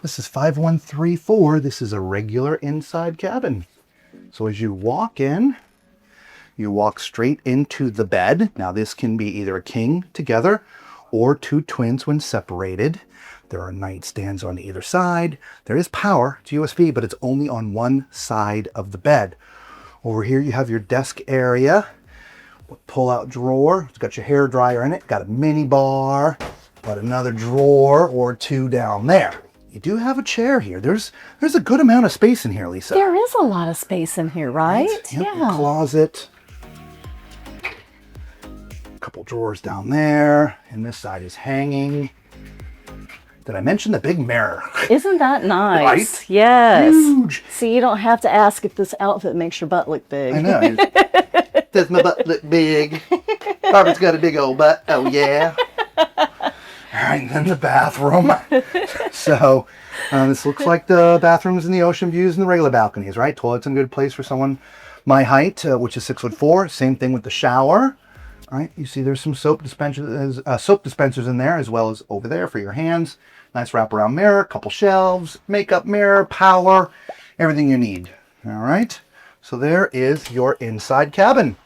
This is 5134. This is a regular inside cabin. So as you walk in, you walk straight into the bed. Now this can be either a king together or two twins when separated. There are nightstands on either side. There is power to USB, but it's only on one side of the bed. Over here you have your desk area. Pull-out drawer. It's got your hair dryer in it. Got a mini bar. Got another drawer or two down there. You do have a chair here. There's a good amount of space in here, Lisa. There is a lot of space in here, right? Yep, yeah. Closet. A couple drawers down there. And this side is hanging. Did I mention the big mirror? Isn't that nice? Right? Yes. Huge. See, you don't have to ask if this outfit makes your butt look big. I know. Does my butt look big? Barbara's got a big old butt. Oh, yeah. All right, and then the bathroom. So this looks like the bathrooms and the ocean views and the regular balconies, right? Toilet's in a good place for someone my height, which is 6'4". Same thing with the shower. All right, you see there's some soap dispensers in there, as well as over there for your hands. Nice wraparound mirror, couple shelves, makeup mirror, power, everything you need. All right, so there is your inside cabin.